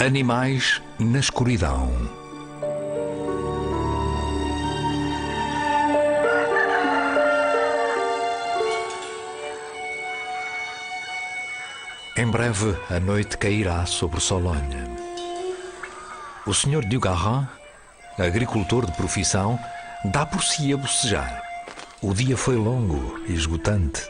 Animais na escuridão. Em breve a noite cairá sobre Sologne. O Sr. Dugarrin, agricultor de profissão, dá por si a bocejar. O dia foi longo e esgotante.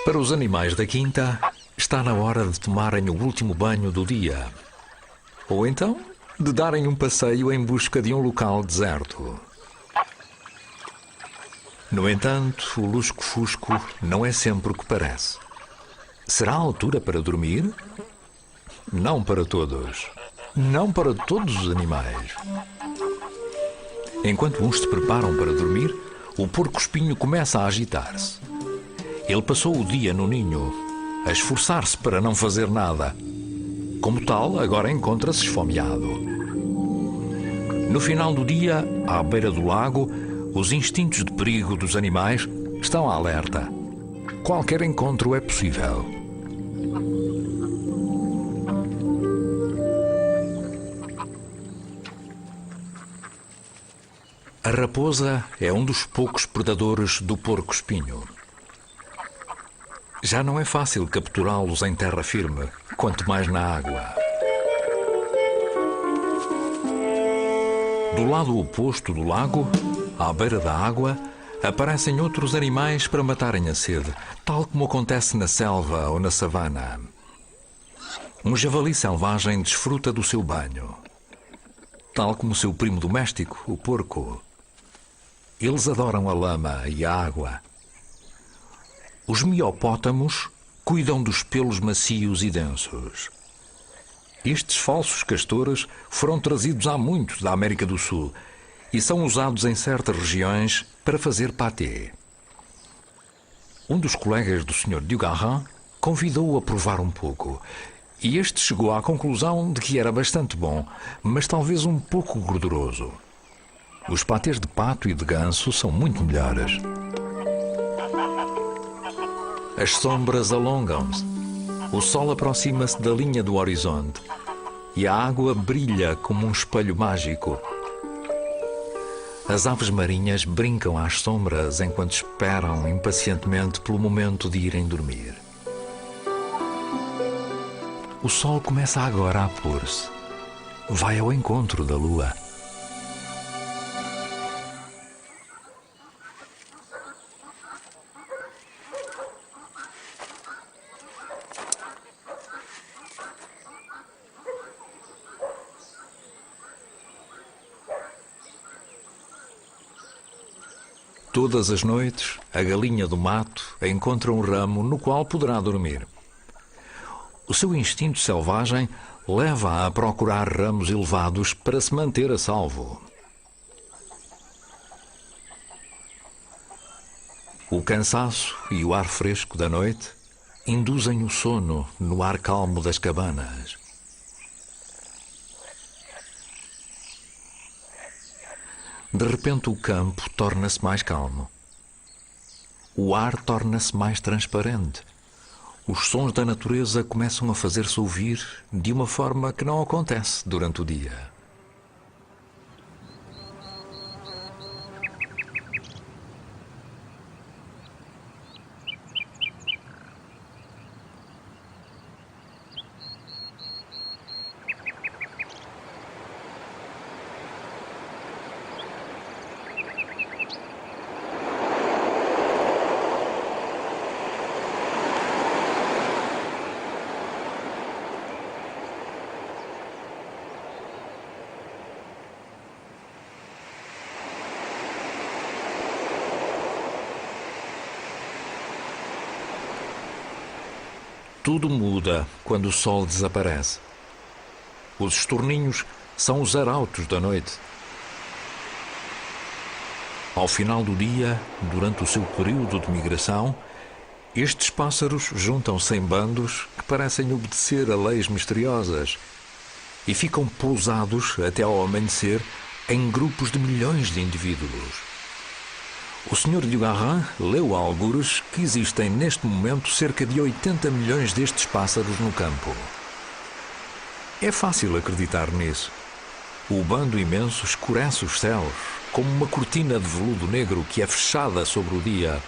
Para os animais da quinta, está na hora de tomarem o último banho do dia. Ou então, de darem um passeio em busca de um local deserto. No entanto, o lusco-fusco não é sempre o que parece. Será a altura para dormir? Não para todos. Não para todos os animais. Enquanto uns se preparam para dormir, o porco-espinho começa a agitar-se. Ele passou o dia no ninho, a esforçar-se para não fazer nada. Como tal, agora encontra-se esfomeado. No final do dia, à beira do lago, os instintos de perigo dos animais estão alerta. Qualquer encontro é possível. A raposa é um dos poucos predadores do porco-espinho. Já não é fácil capturá-los em terra firme, quanto mais na água. Do lado oposto do lago, à beira da água, aparecem outros animais para matarem a sede, tal como acontece na selva ou na savana. Um javali selvagem desfruta do seu banho, tal como seu primo doméstico, o porco. Eles adoram a lama e a água. Os miopótamos cuidam dos pelos macios e densos. Estes falsos castores foram trazidos há muito da América do Sul e são usados em certas regiões para fazer pâté. Um dos colegas do Sr. Dugarrin convidou-o a provar um pouco, e este chegou à conclusão de que era bastante bom, mas talvez um pouco gorduroso. Os pâtés de pato e de ganso são muito melhores. As sombras alongam-se, o sol aproxima-se da linha do horizonte e a água brilha como um espelho mágico. As aves marinhas brincam às sombras enquanto esperam impacientemente pelo momento de irem dormir. O sol começa agora a pôr-se. Vai ao encontro da lua. Todas as noites, a galinha do mato encontra um ramo no qual poderá dormir. O seu instinto selvagem leva-a a procurar ramos elevados para se manter a salvo. O cansaço e o ar fresco da noite induzem o sono no ar calmo das cabanas. De repente o campo torna-se mais calmo. O ar torna-se mais transparente. Os sons da natureza começam a fazer-se ouvir de uma forma que não acontece durante o dia. Tudo muda quando o sol desaparece. Os estorninhos são os arautos da noite. Ao final do dia, durante o seu período de migração, estes pássaros juntam-se em bandos que parecem obedecer a leis misteriosas e ficam pousados até ao amanhecer em grupos de milhões de indivíduos. O Sr. Dugarrin leu a algures que existem neste momento cerca de 80 milhões destes pássaros no campo. É fácil acreditar nisso. O bando imenso escurece os céus, como uma cortina de veludo negro que é fechada sobre o dia.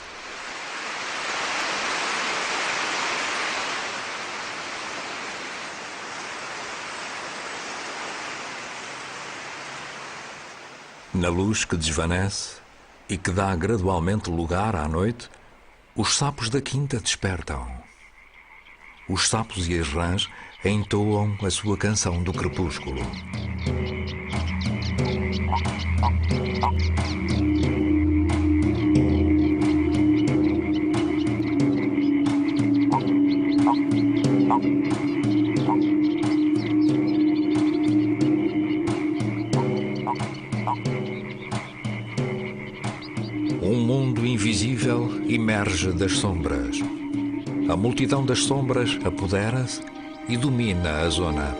Na luz que desvanece e que dá gradualmente lugar à noite, os sapos da quinta despertam. Os sapos e as rãs entoam a sua canção do crepúsculo. Um mundo invisível emerge das sombras. A multidão das sombras apodera-se e domina a zona.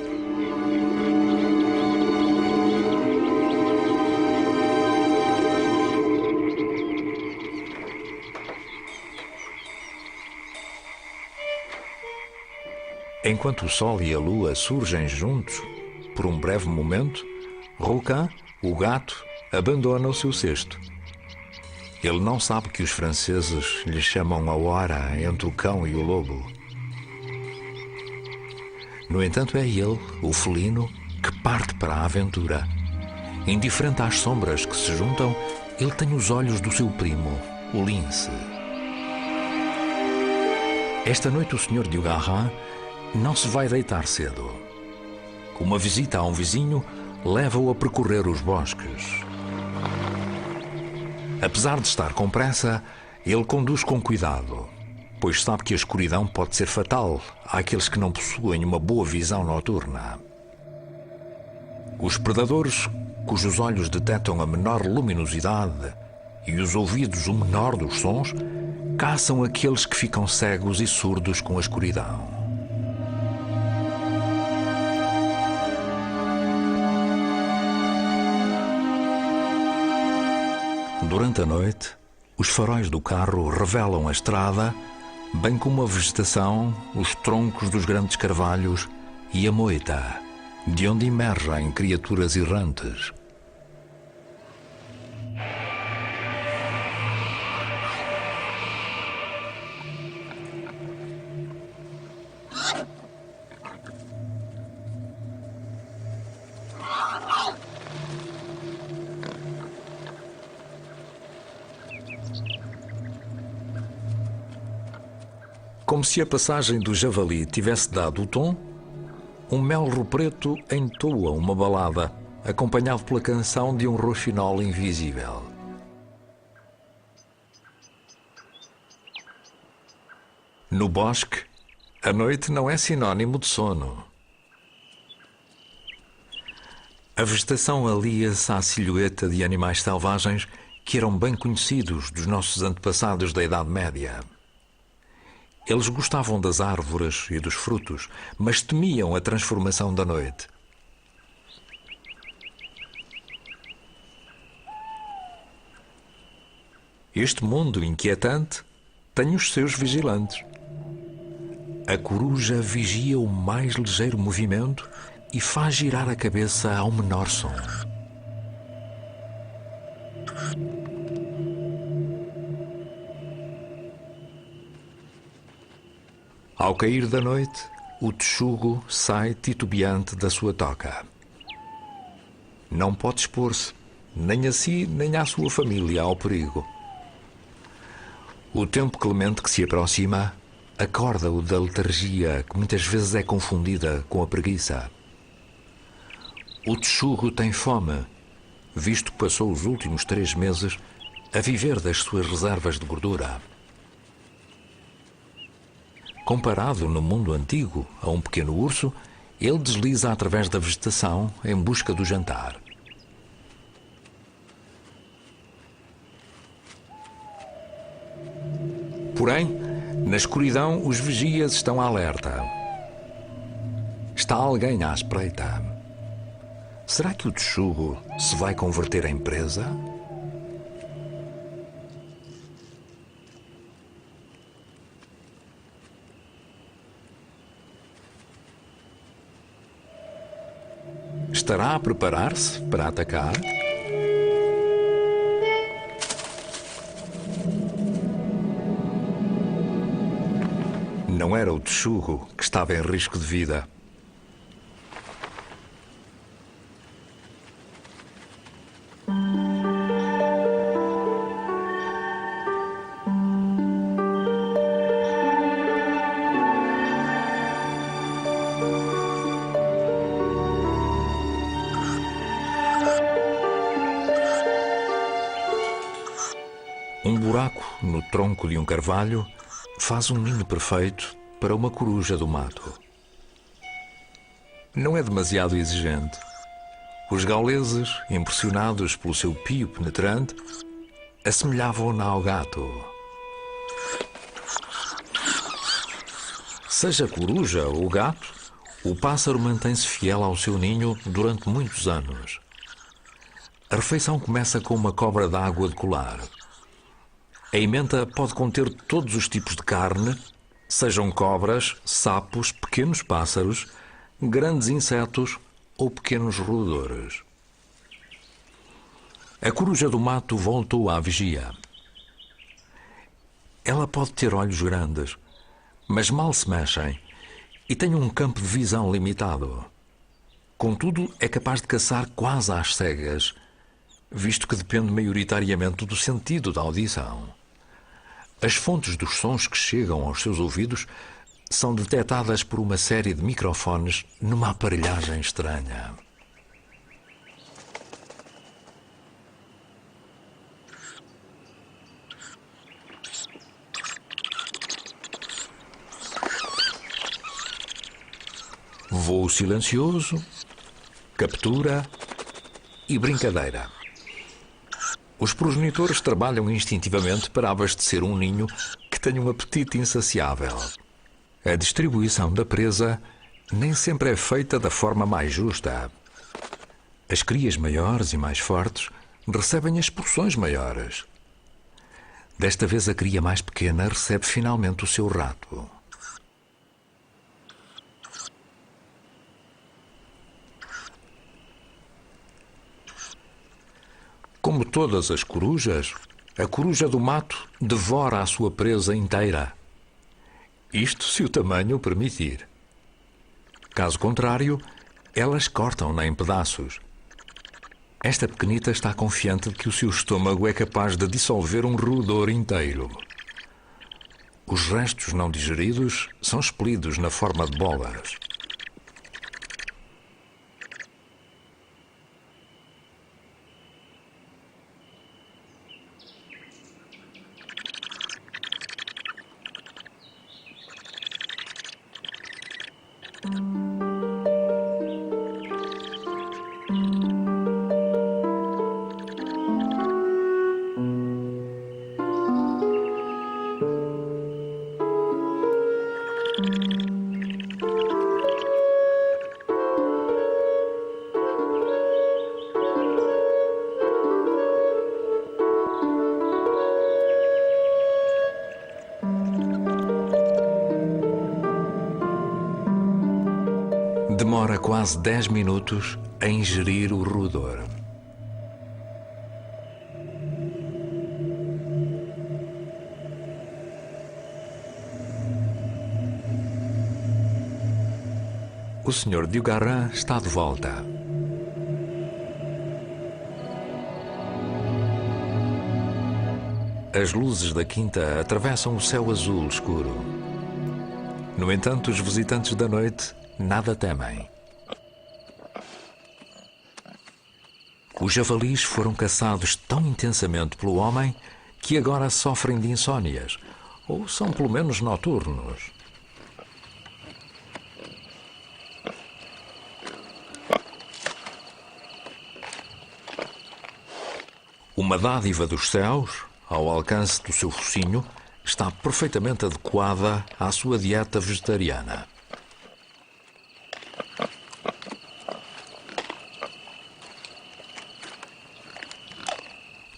Enquanto o sol e a lua surgem juntos, por um breve momento, Rouquin, o gato, abandona o seu cesto. Ele não sabe que os franceses lhe chamam a hora entre o cão e o lobo. No entanto, é ele, o felino, que parte para a aventura. Indiferente às sombras que se juntam, ele tem os olhos do seu primo, o lince. Esta noite o Sr. Dugarrin não se vai deitar cedo. Uma visita a um vizinho leva-o a percorrer os bosques. Apesar de estar com pressa, ele conduz com cuidado, pois sabe que a escuridão pode ser fatal àqueles que não possuem uma boa visão noturna. Os predadores, cujos olhos detectam a menor luminosidade e os ouvidos o menor dos sons, caçam aqueles que ficam cegos e surdos com a escuridão. Durante a noite, os faróis do carro revelam a estrada, bem como a vegetação, os troncos dos grandes carvalhos e a moita, de onde emergem criaturas errantes. Como se a passagem do javali tivesse dado o tom, um melro preto entoa uma balada, acompanhado pela canção de um roxinol invisível. No bosque, a noite não é sinônimo de sono. A vegetação alia-se à silhueta de animais selvagens que eram bem conhecidos dos nossos antepassados da Idade Média. Eles gostavam das árvores e dos frutos, mas temiam a transformação da noite. Este mundo inquietante tem os seus vigilantes. A coruja vigia o mais ligeiro movimento e faz girar a cabeça ao menor som. Ao cair da noite, o texugo sai titubeante da sua toca. Não pode expor-se, nem a si, nem à sua família, ao perigo. O tempo clemente que se aproxima acorda-o da letargia que muitas vezes é confundida com a preguiça. O texugo tem fome, visto que passou os últimos 3 meses a viver das suas reservas de gordura. Comparado no mundo antigo a um pequeno urso, ele desliza através da vegetação em busca do jantar. Porém, na escuridão, os vigias estão alerta. Está alguém à espreita. Será que o texugo se vai converter em presa? Estará a preparar-se para atacar? Não era o texugo que estava em risco de vida. Um buraco no tronco de um carvalho faz um ninho perfeito para uma coruja do mato. Não é demasiado exigente. Os gauleses, impressionados pelo seu pio penetrante, assemelhavam-na ao gato. Seja coruja ou gato, o pássaro mantém-se fiel ao seu ninho durante muitos anos. A refeição começa com uma cobra d'água de colar. A emenda pode conter todos os tipos de carne, sejam cobras, sapos, pequenos pássaros, grandes insetos ou pequenos roedores. A coruja do mato voltou à vigia. Ela pode ter olhos grandes, mas mal se mexem e tem um campo de visão limitado. Contudo, é capaz de caçar quase às cegas, visto que depende maioritariamente do sentido da audição. As fontes dos sons que chegam aos seus ouvidos são detectadas por uma série de microfones numa aparelhagem estranha. Voo silencioso, captura e brincadeira. Os progenitores trabalham instintivamente para abastecer um ninho que tenha um apetite insaciável. A distribuição da presa nem sempre é feita da forma mais justa. As crias maiores e mais fortes recebem as porções maiores. Desta vez a cria mais pequena recebe finalmente o seu rato. Como todas as corujas, a coruja do mato devora a sua presa inteira. Isto se o tamanho o permitir. Caso contrário, elas cortam-na em pedaços. Esta pequenita está confiante de que o seu estômago é capaz de dissolver um roedor inteiro. Os restos não digeridos são expelidos na forma de bolas. Demora quase 10 minutos a ingerir o roedor. O Sr. Dugarrin está de volta. As luzes da quinta atravessam o céu azul escuro. No entanto, os visitantes da noite nada temem. Os javalis foram caçados tão intensamente pelo homem que agora sofrem de insónias, ou são pelo menos noturnos. Uma dádiva dos céus, ao alcance do seu focinho, está perfeitamente adequada à sua dieta vegetariana.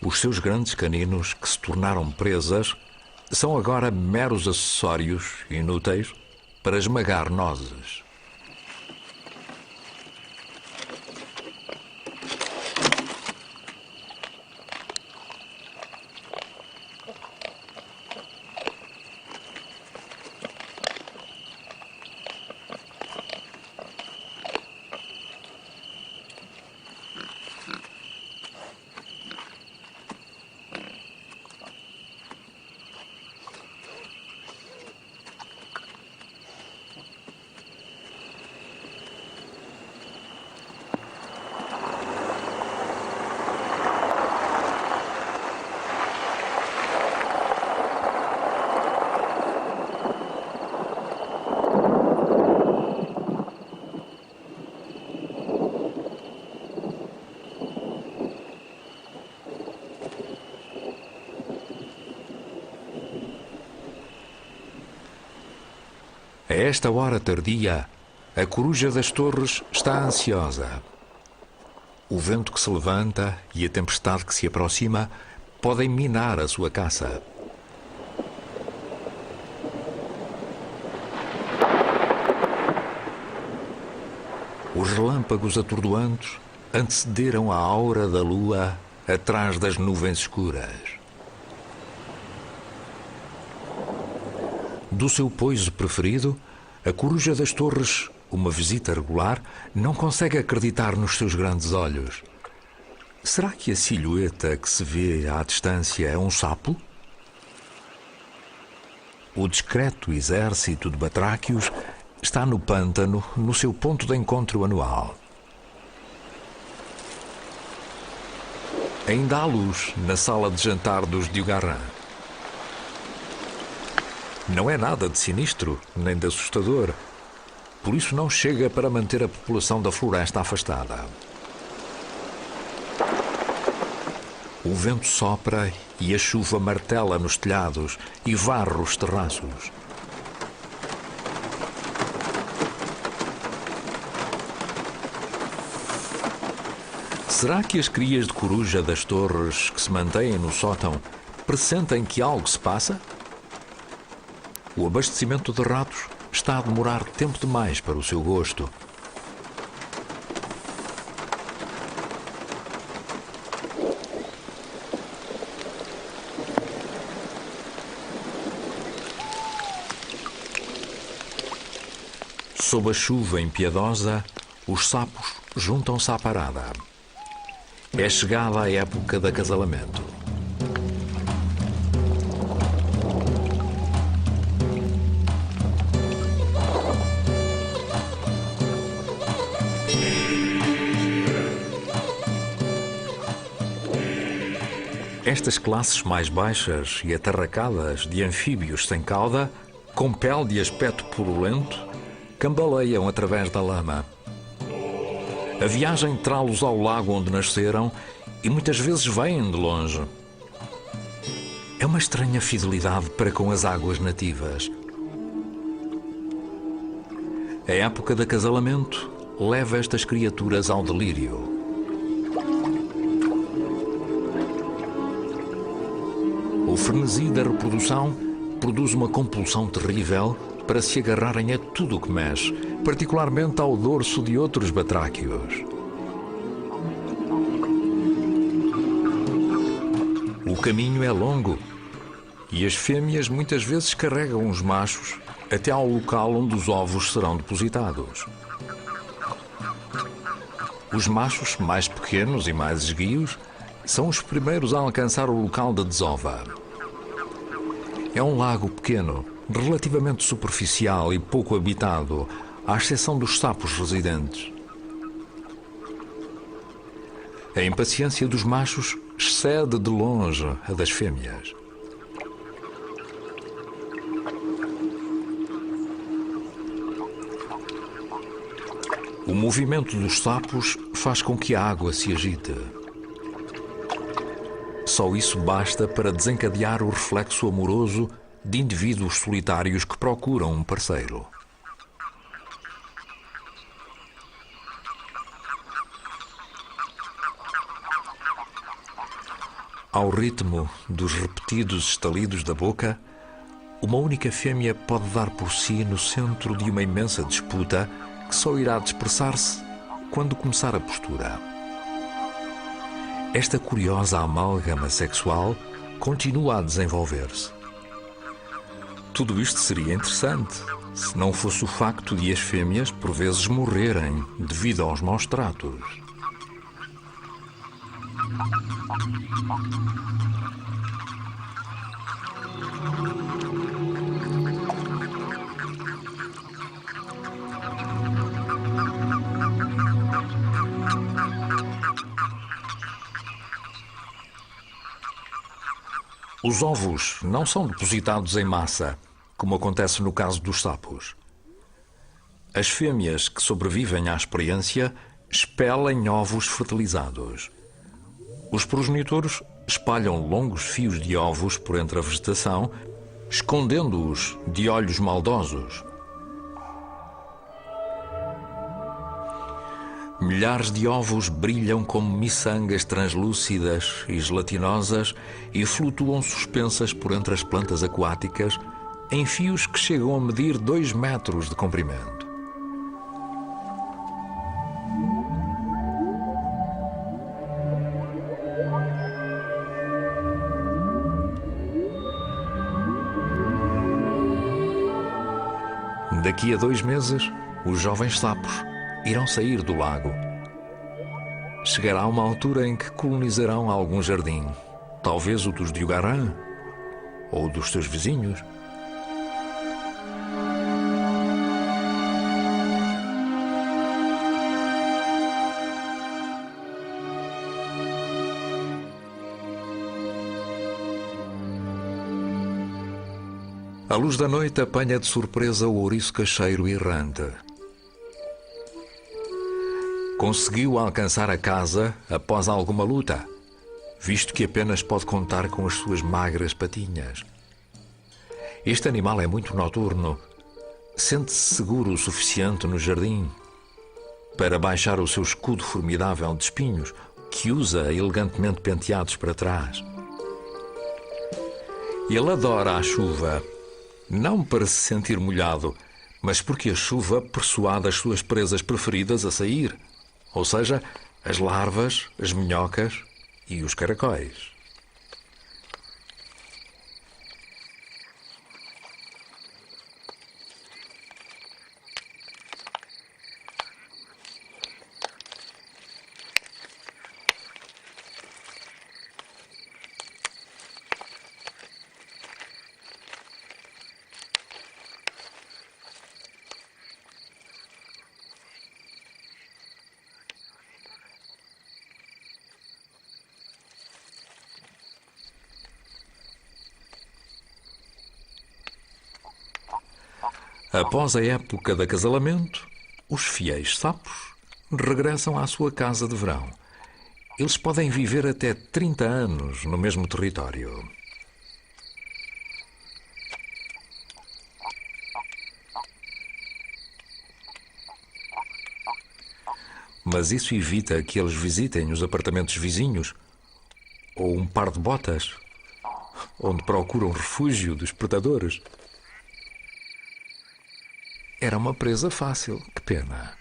Os seus grandes caninos, que se tornaram presas, são agora meros acessórios inúteis para esmagar nozes. A esta hora tardia, a coruja das torres está ansiosa. O vento que se levanta e a tempestade que se aproxima podem minar a sua caça. Os relâmpagos atordoantes antecederam a aura da lua atrás das nuvens escuras. Do seu pouso preferido, a coruja das torres, uma visita regular, não consegue acreditar nos seus grandes olhos. Será que a silhueta que se vê à distância é um sapo? O discreto exército de batráquios está no pântano, no seu ponto de encontro anual. Ainda há luz na sala de jantar dos Diogarran. Não é nada de sinistro, nem de assustador. Por isso não chega para manter a população da floresta afastada. O vento sopra e a chuva martela nos telhados e varre os terraços. Será que as crias de coruja das torres que se mantêm no sótão pressentem que algo se passa? O abastecimento de ratos está a demorar tempo demais para o seu gosto. Sob a chuva impiedosa, os sapos juntam-se à parada. É chegada a época de acasalamento. Estas classes mais baixas e atarracadas de anfíbios sem cauda, com pele de aspecto purulento, cambaleiam através da lama. A viagem trá-los ao lago onde nasceram e muitas vezes vêm de longe. É uma estranha fidelidade para com as águas nativas. A época de acasalamento leva estas criaturas ao delírio. O frenesi da reprodução produz uma compulsão terrível para se agarrarem a tudo o que mexe, particularmente ao dorso de outros batráquios. O caminho é longo e as fêmeas muitas vezes carregam os machos até ao local onde os ovos serão depositados. Os machos mais pequenos e mais esguios são os primeiros a alcançar o local da desova. É um lago pequeno, relativamente superficial e pouco habitado, à exceção dos sapos residentes. A impaciência dos machos excede de longe a das fêmeas. O movimento dos sapos faz com que a água se agite. Só isso basta para desencadear o reflexo amoroso de indivíduos solitários que procuram um parceiro. Ao ritmo dos repetidos estalidos da boca, uma única fêmea pode dar por si no centro de uma imensa disputa que só irá dispersar-se quando começar a postura. Esta curiosa amálgama sexual continua a desenvolver-se. Tudo isto seria interessante se não fosse o facto de as fêmeas por vezes morrerem devido aos maus tratos. Os ovos não são depositados em massa, como acontece no caso dos sapos. As fêmeas que sobrevivem à experiência expelem ovos fertilizados. Os progenitores espalham longos fios de ovos por entre a vegetação, escondendo-os de olhos maldosos. Milhares de ovos brilham como miçangas translúcidas e gelatinosas e flutuam suspensas por entre as plantas aquáticas em fios que chegam a medir 2 metros de comprimento. Daqui a 2 meses, os jovens sapos irão sair do lago. Chegará uma altura em que colonizarão algum jardim, talvez o dos Diugarã ou dos seus vizinhos. A luz da noite apanha de surpresa o ouriço cacheiro errante. Conseguiu alcançar a casa após alguma luta, visto que apenas pode contar com as suas magras patinhas. Este animal é muito noturno. Sente-se seguro o suficiente no jardim para baixar o seu escudo formidável de espinhos, que usa elegantemente penteados para trás. Ele adora a chuva. Não para se sentir molhado, mas porque a chuva persuade as suas presas preferidas a sair, ou seja, as larvas, as minhocas e os caracóis. Após a época de acasalamento, os fiéis sapos regressam à sua casa de verão. Eles podem viver até 30 anos no mesmo território. Mas isso evita que eles visitem os apartamentos vizinhos ou um par de botas, onde procuram refúgio dos predadores. Era uma presa fácil, que pena.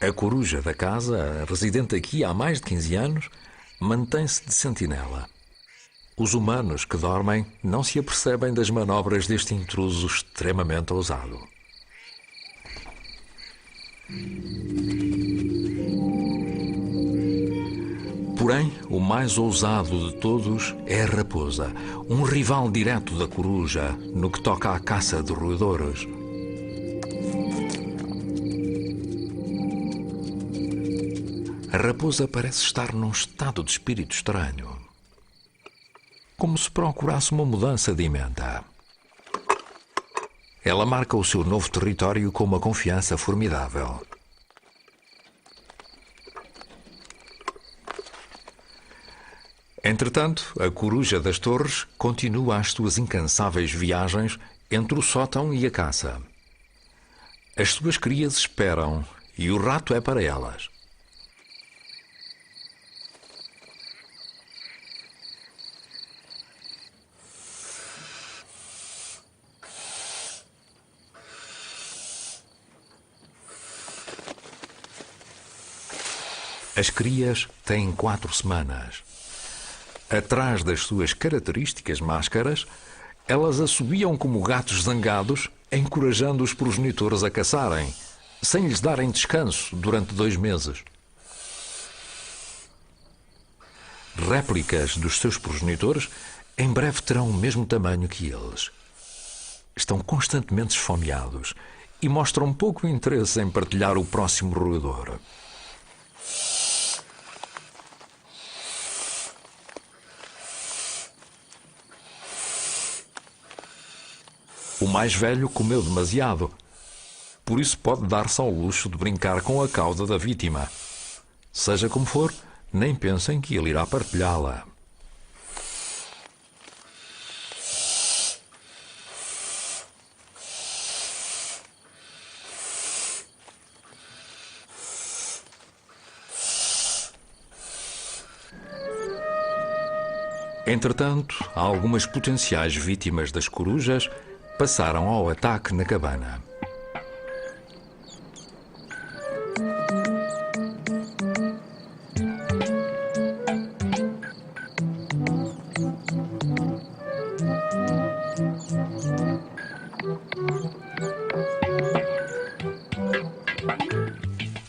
A coruja da casa, residente aqui há mais de 15 anos, mantém-se de sentinela. Os humanos que dormem não se apercebem das manobras deste intruso extremamente ousado. Porém, o mais ousado de todos é a raposa, um rival direto da coruja no que toca à caça de roedores. A raposa parece estar num estado de espírito estranho, como se procurasse uma mudança de emenda. Ela marca o seu novo território com uma confiança formidável. Entretanto, a coruja das torres continua as suas incansáveis viagens entre o sótão e a caça. As suas crias esperam e o rato é para elas. As crias têm 4 semanas. Atrás das suas características máscaras, elas assobiam como gatos zangados, encorajando os progenitores a caçarem, sem lhes darem descanso durante 2 meses. Réplicas dos seus progenitores em breve terão o mesmo tamanho que eles. Estão constantemente esfomeados e mostram pouco interesse em partilhar o próximo roedor. O mais velho comeu demasiado, por isso pode dar-se ao luxo de brincar com a cauda da vítima. Seja como for, nem pensem que ele irá partilhá-la. Entretanto, algumas potenciais vítimas das corujas passaram ao ataque na cabana.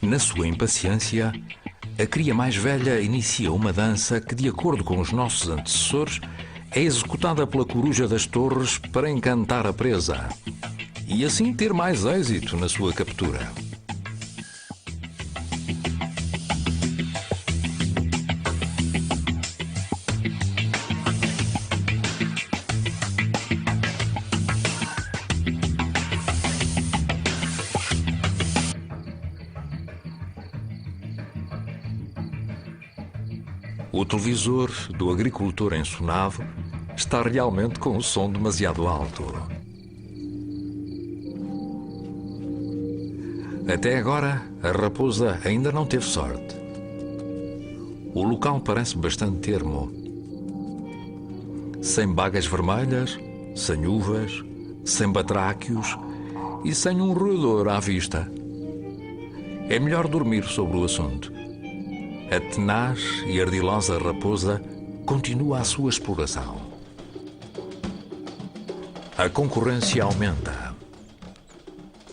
Na sua impaciência, a cria mais velha inicia uma dança que, de acordo com os nossos antecessores, é executada pela coruja das torres para encantar a presa e assim ter mais êxito na sua captura. O televisor do agricultor ensonado está realmente com o som demasiado alto. Até agora, a raposa ainda não teve sorte. O local parece bastante termo. Sem bagas vermelhas, sem uvas, sem batráquios e sem um roedor à vista. É melhor dormir sobre o assunto. A tenaz e ardilosa raposa continua a sua exploração. A concorrência aumenta.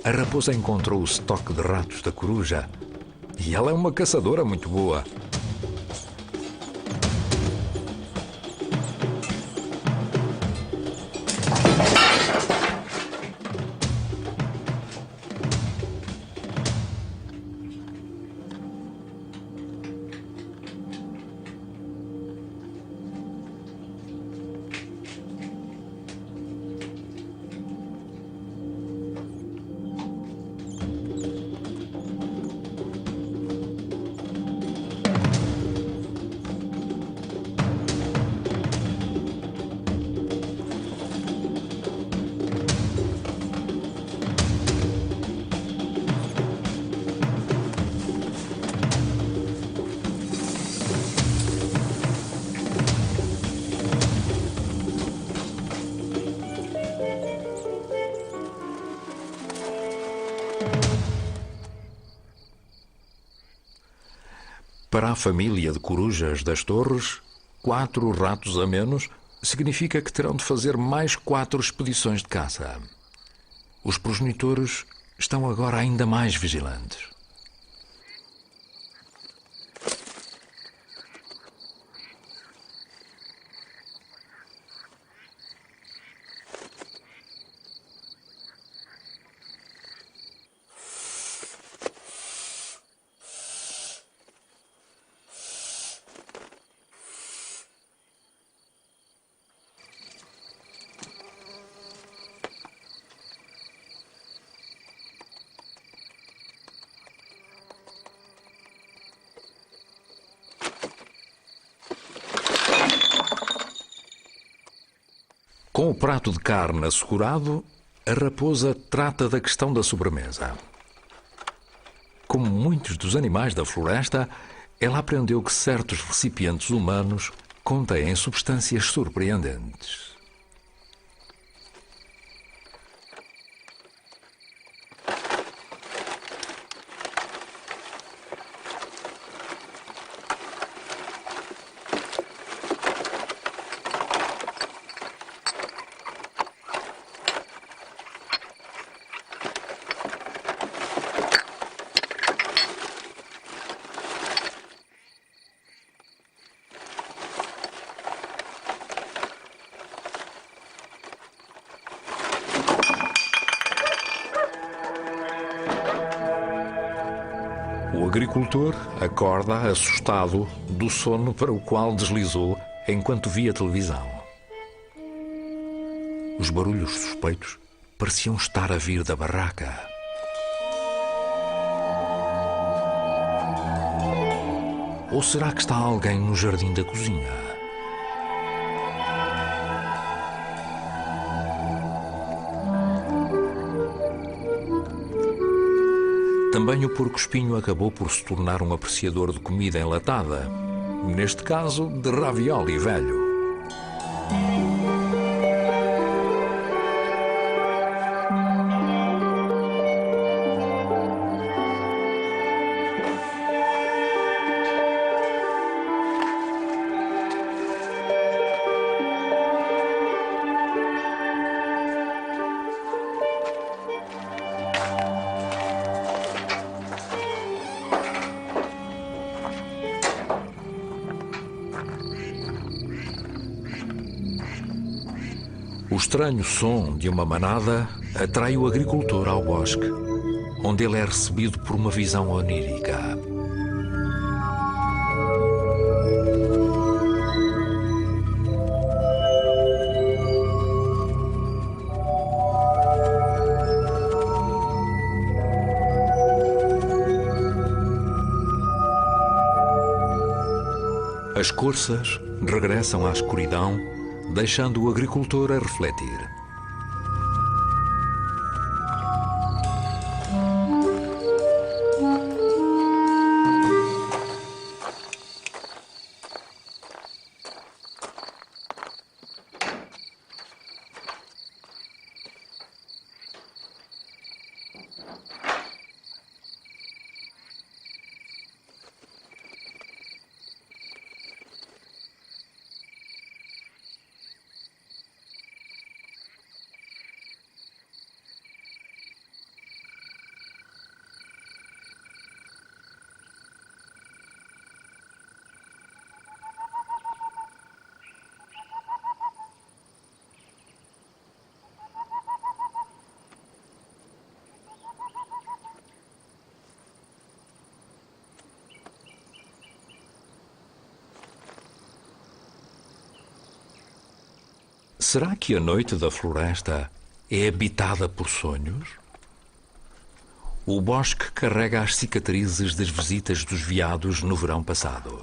A raposa encontrou o estoque de ratos da coruja e ela é uma caçadora muito boa. Para a família de corujas das torres, 4 ratos a menos significa que terão de fazer mais 4 expedições de caça. Os progenitores estão agora ainda mais vigilantes. Com o prato de carne assegurado, a raposa trata da questão da sobremesa. Como muitos dos animais da floresta, ela aprendeu que certos recipientes humanos contêm substâncias surpreendentes. O agricultor acorda assustado do sono para o qual deslizou enquanto via televisão. Os barulhos suspeitos pareciam estar a vir da barraca. Ou será que está alguém no jardim da cozinha? Também o porco-espinho acabou por se tornar um apreciador de comida enlatada, neste caso de ravioli velho. O estranho som de uma manada atrai o agricultor ao bosque, onde ele é recebido por uma visão onírica. As corças regressam à escuridão, deixando o agricultor a refletir. Será que a noite da floresta é habitada por sonhos? O bosque carrega as cicatrizes das visitas dos veados no verão passado.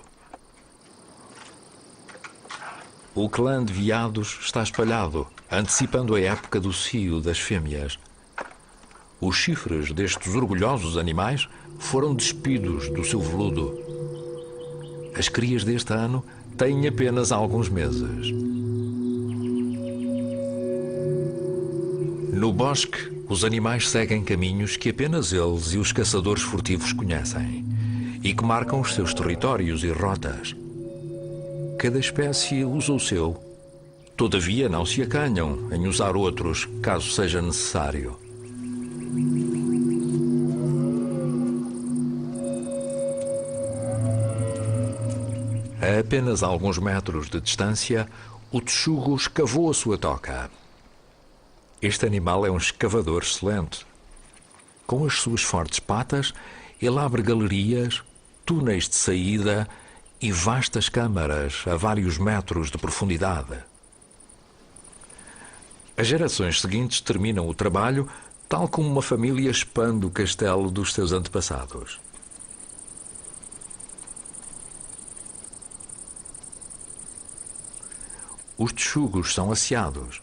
O clã de veados está espalhado, antecipando a época do cio das fêmeas. Os chifres destes orgulhosos animais foram despidos do seu veludo. As crias deste ano têm apenas alguns meses. No bosque, os animais seguem caminhos que apenas eles e os caçadores furtivos conhecem e que marcam os seus territórios e rotas. Cada espécie usa o seu. Todavia, não se acanham em usar outros, caso seja necessário. A apenas alguns metros de distância, o texugo escavou a sua toca. Este animal é um escavador excelente. Com as suas fortes patas, ele abre galerias, túneis de saída e vastas câmaras a vários metros de profundidade. As gerações seguintes terminam o trabalho tal como uma família expande o castelo dos seus antepassados. Os texugos são asseados.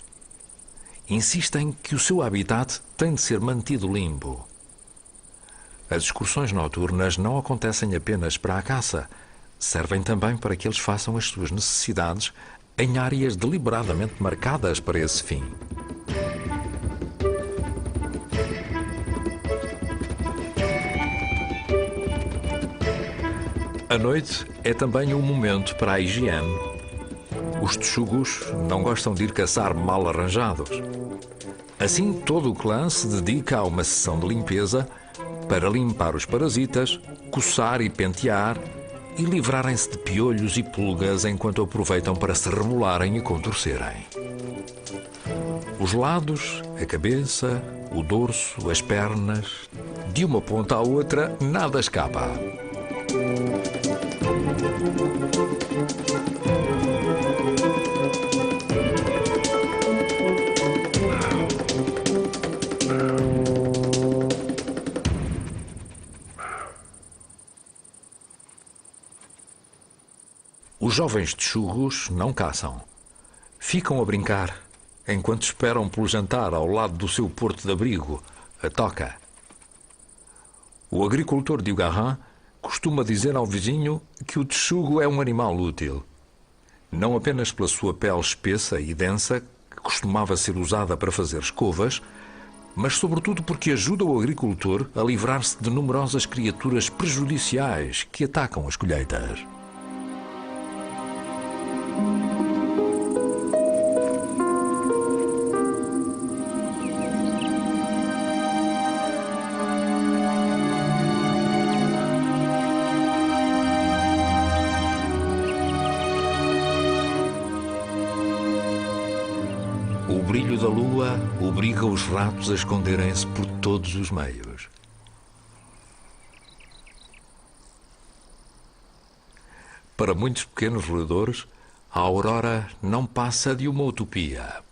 Insistem que o seu habitat tem de ser mantido limpo. As excursões noturnas não acontecem apenas para a caça, servem também para que eles façam as suas necessidades em áreas deliberadamente marcadas para esse fim. A noite é também um momento para a higiene. Os texugos não gostam de ir caçar mal arranjados. Assim, todo o clã se dedica a uma sessão de limpeza para limpar os parasitas, coçar e pentear e livrarem-se de piolhos e pulgas enquanto aproveitam para se remolarem e contorcerem. Os lados, a cabeça, o dorso, as pernas, de uma ponta à outra, nada escapa. Os jovens texugos não caçam. Ficam a brincar, enquanto esperam pelo jantar ao lado do seu porto de abrigo, a toca. O agricultor de Ugarran costuma dizer ao vizinho que o texugo é um animal útil. não apenas pela sua pele espessa e densa, que costumava ser usada para fazer escovas, mas sobretudo porque ajuda o agricultor a livrar-se de numerosas criaturas prejudiciais que atacam as colheitas. O brilho da lua obriga os ratos a esconderem-se por todos os meios. Para muitos pequenos roedores, a aurora não passa de uma utopia.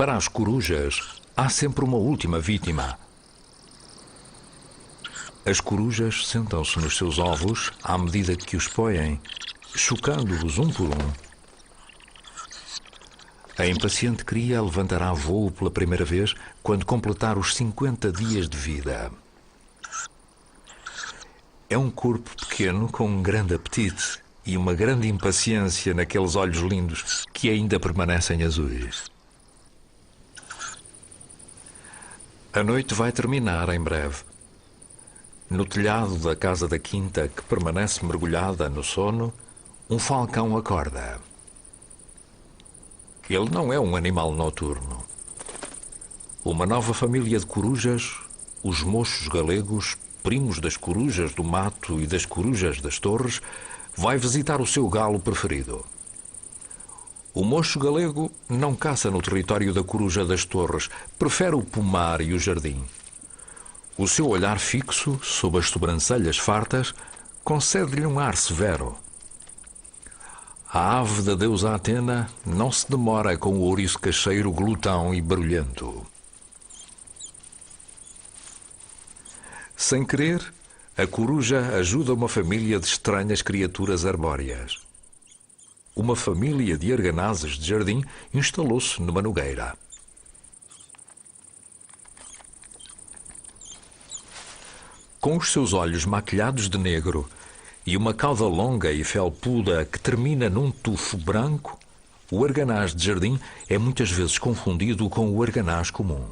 Para as corujas, há sempre uma última vítima. As corujas sentam-se nos seus ovos à medida que os põem, chocando-os um por um. A impaciente cria levantará voo pela primeira vez quando completar os 50 dias de vida. É um corpo pequeno com um grande apetite e uma grande impaciência naqueles olhos lindos que ainda permanecem azuis. A noite vai terminar em breve. No telhado da casa da quinta, que permanece mergulhada no sono, um falcão acorda. Ele não é um animal noturno. Uma nova família de corujas, os mochos galegos, primos das corujas do mato e das corujas das torres, vai visitar o seu galo preferido. O mocho galego não caça no território da coruja das torres, prefere o pomar e o jardim. O seu olhar fixo, sob as sobrancelhas fartas, concede-lhe um ar severo. A ave da deusa Atena não se demora com o ouriço cacheiro glutão e barulhento. Sem querer, a coruja ajuda uma família de estranhas criaturas arbóreas. Uma família de arganazes de jardim instalou-se numa nogueira. Com os seus olhos maquilhados de negro e uma cauda longa e felpuda que termina num tufo branco, o arganaz de jardim é muitas vezes confundido com o arganaz comum.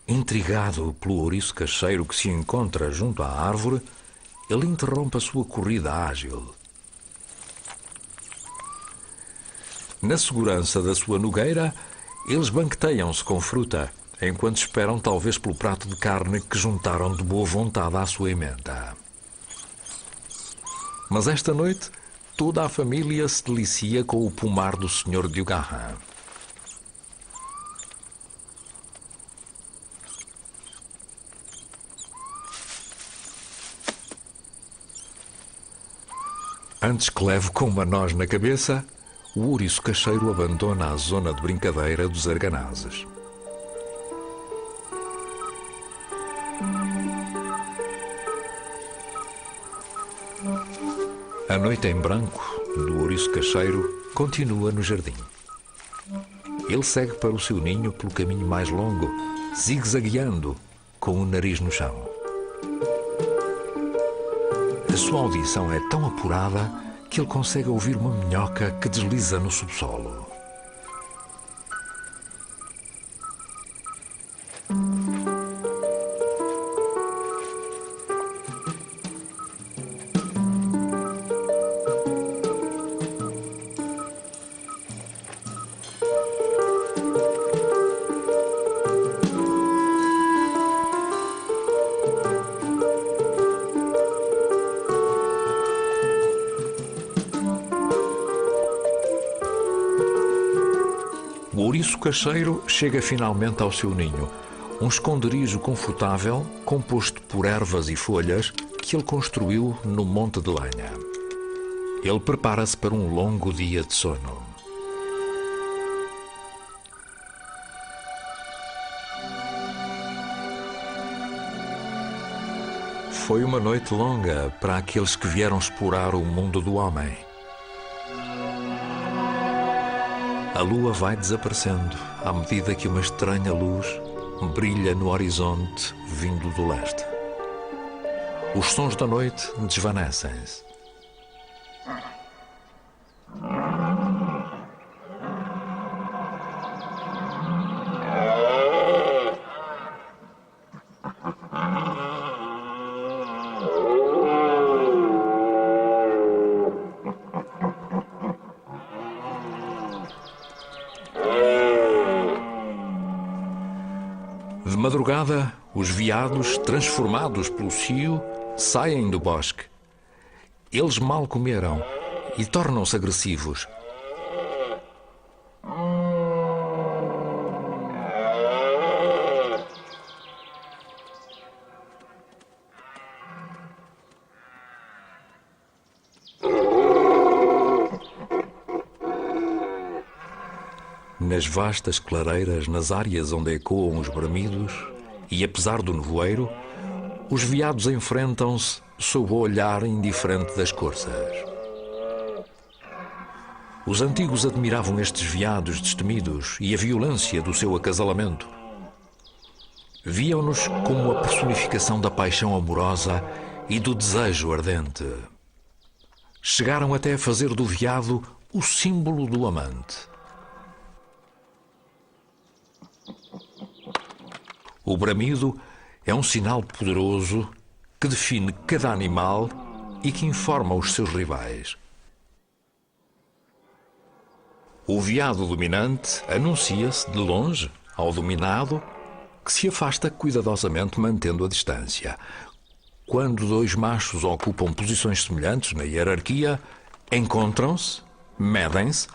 Intrigado pelo ouriço cacheiro que se encontra junto à árvore, ele interrompe a sua corrida ágil. Na segurança da sua nogueira, eles banqueteiam-se com fruta, enquanto esperam talvez pelo prato de carne que juntaram de boa vontade à sua emenda. Mas esta noite, toda a família se delicia com o pomar do Sr. Diogahan. Antes que leve com uma noz na cabeça, o ouriço cacheiro abandona a zona de brincadeira dos arganazes. A noite em branco do ouriço cacheiro continua no jardim. Ele segue para o seu ninho pelo caminho mais longo, zigue-zagueando, com o nariz no chão. A sua audição é tão apurada que ele consegue ouvir uma minhoca que desliza no subsolo. ouriço cacheiro chega finalmente ao seu ninho, um esconderijo confortável composto por ervas e folhas que ele construiu no monte de lenha. Ele prepara-se para um longo dia de sono. Foi uma noite longa para aqueles que vieram explorar o mundo do homem. A lua vai desaparecendo à medida que uma estranha luz brilha no horizonte vindo do leste. Os sons da noite desvanecem-se. De madrugada, os veados, transformados pelo cio, saem do bosque. Eles mal comeram e tornam-se agressivos. Nas vastas clareiras, nas áreas onde ecoam os bramidos, e apesar do nevoeiro, os veados enfrentam-se sob o olhar indiferente das corças. Os antigos admiravam estes veados destemidos e a violência do seu acasalamento. Viam-nos como a personificação da paixão amorosa e do desejo ardente. Chegaram até a fazer do veado o símbolo do amante. O bramido é um sinal poderoso que define cada animal e que informa os seus rivais. O veado dominante anuncia-se de longe ao dominado, que se afasta cuidadosamente mantendo a distância. Quando dois machos ocupam posições semelhantes na hierarquia, encontram-se, medem-se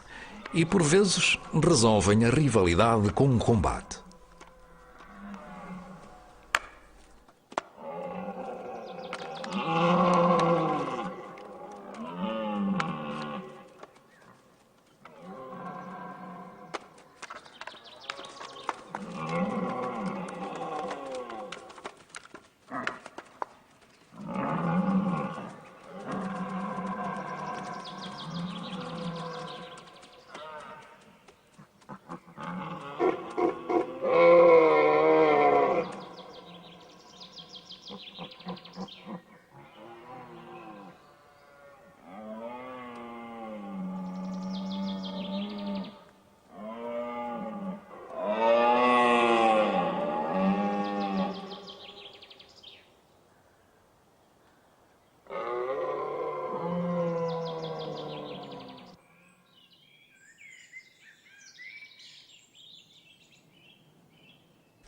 e por vezes resolvem a rivalidade com um combate.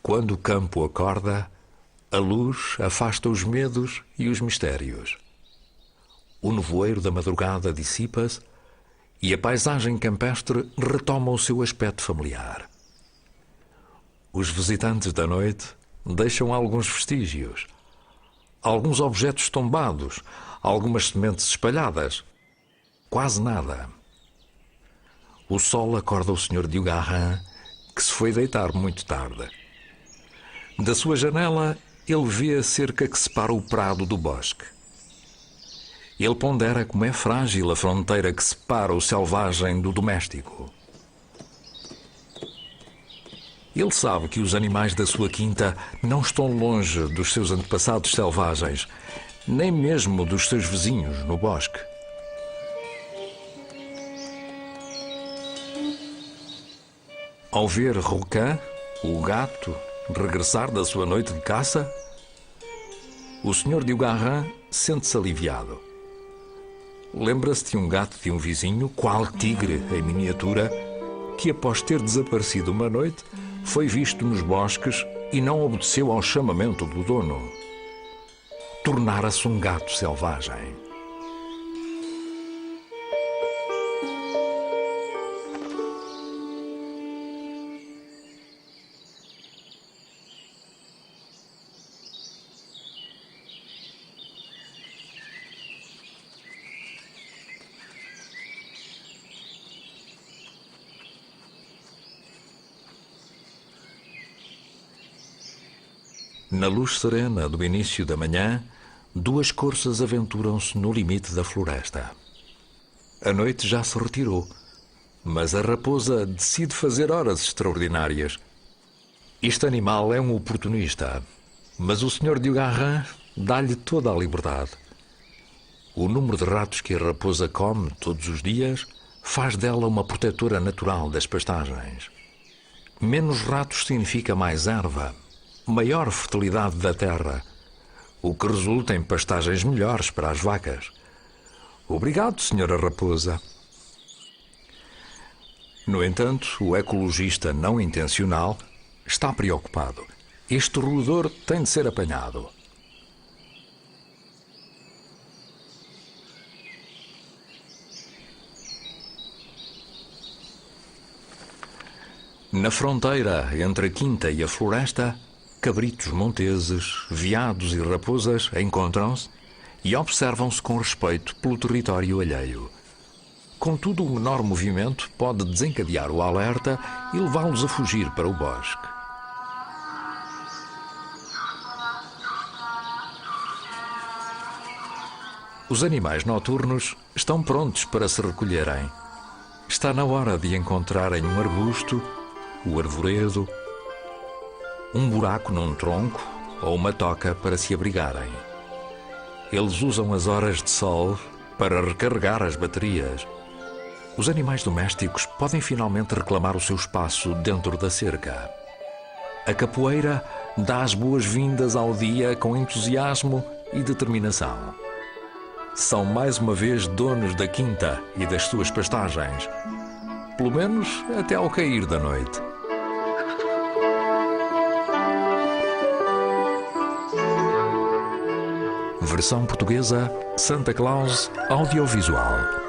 Quando o campo acorda, a luz afasta os medos e os mistérios. O nevoeiro da madrugada dissipa-se e a paisagem campestre retoma o seu aspecto familiar. Os visitantes da noite deixam alguns vestígios, alguns objetos tombados, algumas sementes espalhadas. Quase nada. O sol acorda o Sr. Diogarran, que se foi deitar muito tarde. Da sua janela, ele vê a cerca que separa o prado do bosque. Ele pondera como é frágil a fronteira que separa o selvagem do doméstico. Ele sabe que os animais da sua quinta não estão longe dos seus antepassados selvagens, nem mesmo dos seus vizinhos no bosque. Ao ver Rouquin, o gato, regressar da sua noite de caça, o Sr. Diogarran sente-se aliviado. Lembra-se de um gato de um vizinho, qual tigre em miniatura, que após ter desaparecido uma noite, foi visto nos bosques e não obedeceu ao chamamento do dono. Tornara-se um gato selvagem. Na luz serena do início da manhã, duas corças aventuram-se no limite da floresta. A noite já se retirou, mas a raposa decide fazer horas extraordinárias. Este animal é um oportunista, mas o Sr. Dugarrin dá-lhe toda a liberdade. O número de ratos que a raposa come todos os dias faz dela uma protetora natural das pastagens. Menos ratos significa mais erva, maior fertilidade da terra, o que resulta em pastagens melhores para as vacas. Obrigado, Senhora Raposa. No entanto, o ecologista não intencional está preocupado. Este roedor tem de ser apanhado. Na fronteira entre a quinta e a floresta, cabritos monteses, veados e raposas encontram-se e observam-se com respeito pelo território alheio. Contudo, o menor movimento pode desencadear o alerta e levá-los a fugir para o bosque. Os animais noturnos estão prontos para se recolherem. Está na hora de encontrarem um arbusto, o arvoredo, um buraco num tronco ou uma toca para se abrigarem. Eles usam as horas de sol para recarregar as baterias. Os animais domésticos podem finalmente reclamar o seu espaço dentro da cerca. A capoeira dá as boas-vindas ao dia com entusiasmo e determinação. São mais uma vez donos da quinta e das suas pastagens, pelo menos até ao cair da noite. Versão portuguesa Santa Claus Audiovisual.